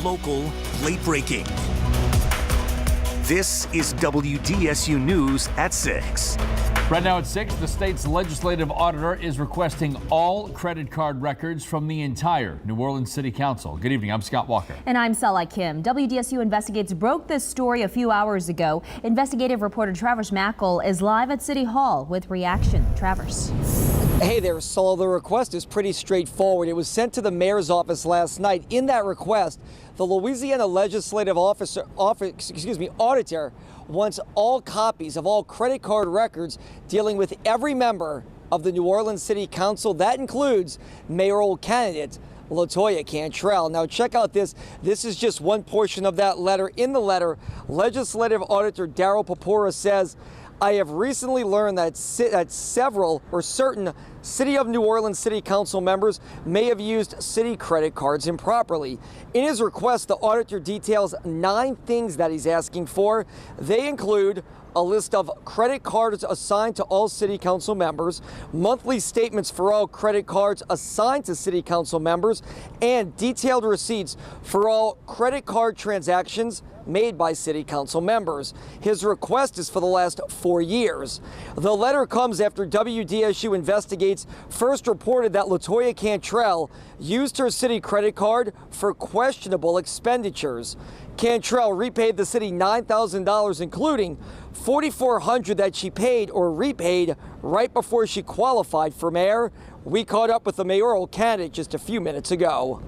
local, late breaking. This is WDSU News at 6. Right now at 6, the state's legislative auditor is requesting all credit card records from the entire New Orleans City Council. Good evening, I'm Scott Walker. And I'm Salah Kim. WDSU Investigates broke this story a few hours ago. Investigative reporter Travers Mackle is live at City Hall with reaction. Travers. Hey there, Saul. The request is pretty straightforward. It was sent to the mayor's office last night. In that request, the Louisiana Legislative Auditor wants all copies of all credit card records dealing with every member of the New Orleans City Council. That includes mayoral candidate LaToya Cantrell. Now check out this. This is just one portion of that letter. In the letter, Legislative Auditor Daryl Papura says, I have recently learned that certain City of New Orleans City Council members may have used city credit cards improperly. In his request, the auditor details 9 things that he's asking for. They include a list of credit cards assigned to all City Council members, monthly statements for all credit cards assigned to City Council members, and detailed receipts for all credit card transactions made by City Council members. His request is for the last 4 years. The letter comes after WDSU Investigates first reported that LaToya Cantrell used her city credit card for questionable expenditures. Cantrell repaid the city $9,000, including $4,400 that she paid or repaid right before she qualified for mayor. We caught up with the mayoral candidate just a few minutes ago.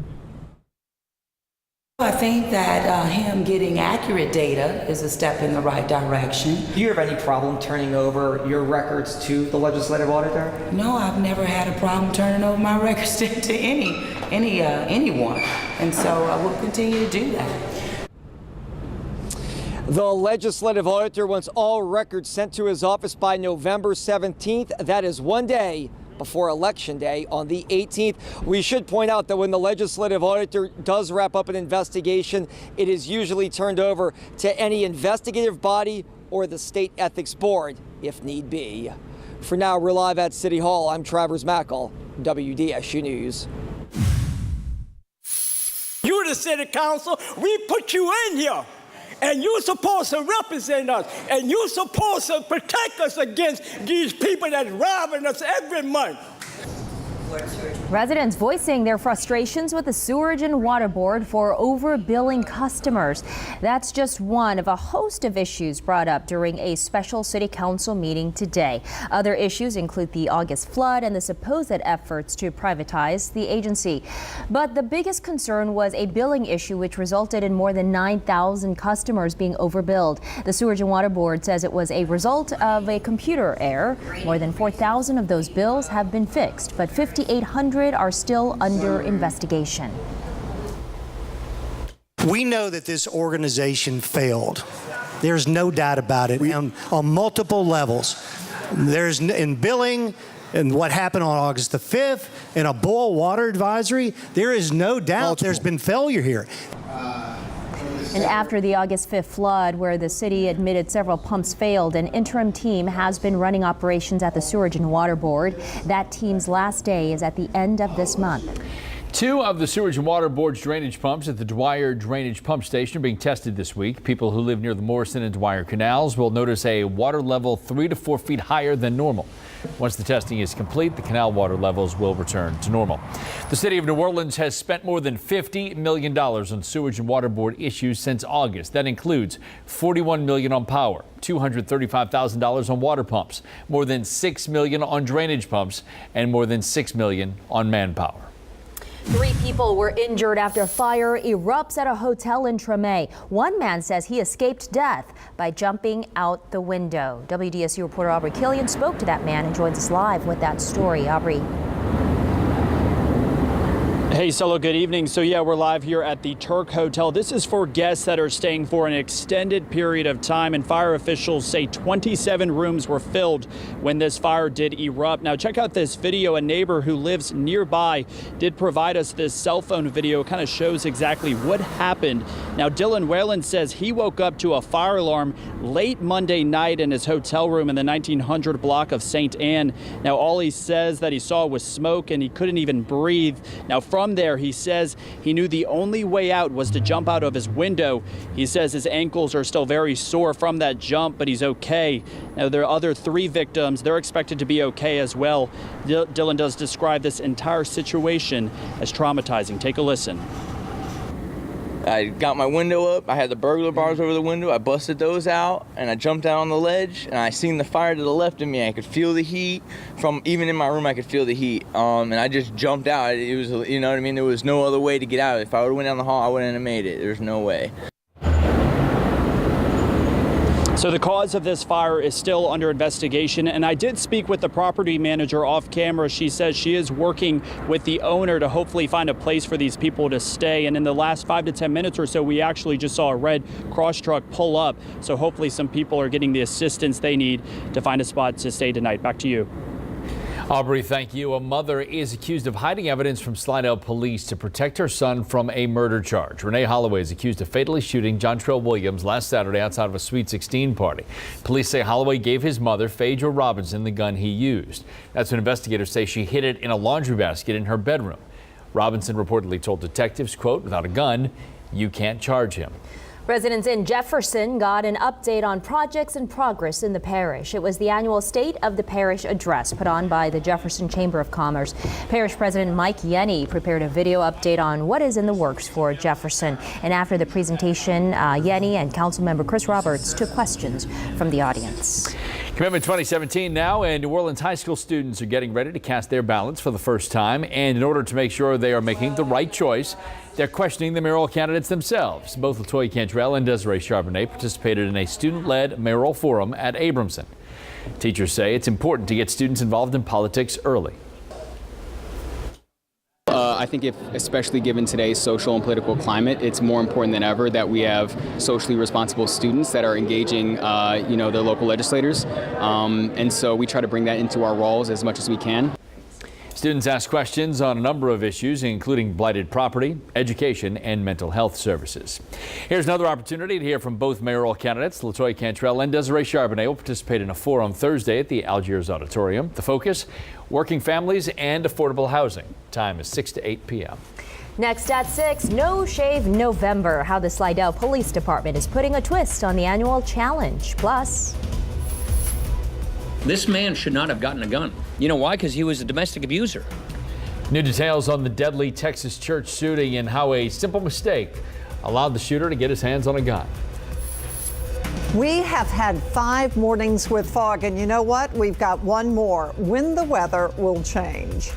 I think that him getting accurate data is a step in the right direction. Do you have any problem turning over your records to the legislative auditor? No, I've never had a problem turning over my records to anyone, and so I will continue to do that. The legislative auditor wants all records sent to his office by November 17th. That is one day before Election Day on the 18th. We should point out that when the legislative auditor does wrap up an investigation, it is usually turned over to any investigative body or the State Ethics Board, if need be. For now, we're live at City Hall. I'm Travers Mackle, WDSU News. You're the City Council. We put you in here. And you're supposed to represent us, and you're supposed to protect us against these people that's robbing us every month. Residents voicing their frustrations with the Sewerage and Water Board for overbilling customers. That's just one of a host of issues brought up during a special City Council meeting today. Other issues include the August flood and the supposed efforts to privatize the agency. But the biggest concern was a billing issue which resulted in more than 9,000 customers being overbilled. The Sewerage and Water Board says it was a result of a computer error. More than 4,000 of those bills have been fixed, but 5,800 are still under investigation. We know that this organization failed. There's no doubt about it on multiple levels. There's in billing and what happened on August the 5th in a boil water advisory. There is no doubt there's been failure here. And after the August 5th flood, where the city admitted several pumps failed, an interim team has been running operations at the Sewerage and Water Board. That team's last day is at the end of this month. 2 of the Sewerage and Water Board's drainage pumps at the Dwyer Drainage Pump Station are being tested this week. People who live near the Morrison and Dwyer canals will notice a water level 3 to 4 feet higher than normal. Once the testing is complete, the canal water levels will return to normal. The city of New Orleans has spent more than $50 million on Sewage and Water Board issues since August. That includes $41 million on power, $235,000 on water pumps, more than $6 million on drainage pumps, and more than $6 million on manpower. 3 people were injured after fire erupts at a hotel in Treme. One man says he escaped death by jumping out the window. WDSU reporter Aubrey Killian spoke to that man and joins us live with that story. Aubrey. Hey, Solo, good evening. So yeah, we're live here at the Turk Hotel. This is for guests that are staying for an extended period of time, and fire officials say 27 rooms were filled when this fire did erupt. Now check out this video. A neighbor who lives nearby did provide us this cell phone video. It kind of shows exactly what happened. Now Dylan Whalen says he woke up to a fire alarm late Monday night in his hotel room in the 1900 block of St. Anne. Now all he says that he saw was smoke and he couldn't even breathe. Now from from there. He says he knew the only way out was to jump out of his window. He says his ankles are still very sore from that jump, but he's okay. Now, there are other 3 victims. They're expected to be okay as well. Dylan does describe this entire situation as traumatizing. Take a listen. I got my window up, I had the burglar bars over the window, I busted those out, and I jumped out on the ledge, and I seen the fire to the left of me. I could feel the heat from, even in my room, I could feel the heat, and I just jumped out. It was, you know what I mean, there was no other way to get out. If I would've went down the hall, I wouldn't have made it. There's no way. So the cause of this fire is still under investigation, and I did speak with the property manager off camera. She says she is working with the owner to hopefully find a place for these people to stay. And in the last 5 to 10 minutes or so, we actually just saw a red cross truck pull up. So hopefully some people are getting the assistance they need to find a spot to stay tonight. Back to you. Aubrey, thank you. A mother is accused of hiding evidence from Slidell police to protect her son from a murder charge. Renee Holloway is accused of fatally shooting Jontrell Williams last Saturday outside of a Sweet 16 party. Police say Holloway gave his mother, Phaedra Robinson, the gun he used. That's when investigators say she hid it in a laundry basket in her bedroom. Robinson reportedly told detectives, quote, "Without a gun, you can't charge him." Residents in Jefferson got an update on projects and progress in the parish. It was the annual State of the Parish address put on by the Jefferson Chamber of Commerce. Parish President Mike Yenny prepared a video update on what is in the works for Jefferson. And after the presentation, Yenny and Councilmember Chris Roberts took questions from the audience. Commitment 2017 now, and New Orleans high school students are getting ready to cast their ballots for the first time. And in order to make sure they are making the right choice, they're questioning the mayoral candidates themselves. Both Latoya Cantrell and Desiree Charbonnet participated in a student-led mayoral forum at Abramson. Teachers say it's important to get students involved in politics early. I think especially given today's social and political climate, it's more important than ever that we have socially responsible students that are engaging, their local legislators. And so we try to bring that into our roles as much as we can. Students ask questions on a number of issues, including blighted property, education, and mental health services. Here's another opportunity to hear from both mayoral candidates. Latoya Cantrell and Desiree Charbonnet will participate in a forum Thursday at the Algiers Auditorium. The focus, working families and affordable housing. Time is 6 to 8 p.m. Next at 6, No Shave November. How the Slidell Police Department is putting a twist on the annual challenge. Plus, this man should not have gotten a gun. You know why? Because he was a domestic abuser. New details on the deadly Texas church shooting and how a simple mistake allowed the shooter to get his hands on a gun. We have had 5 mornings with fog, and you know what? We've got one more when the weather will change.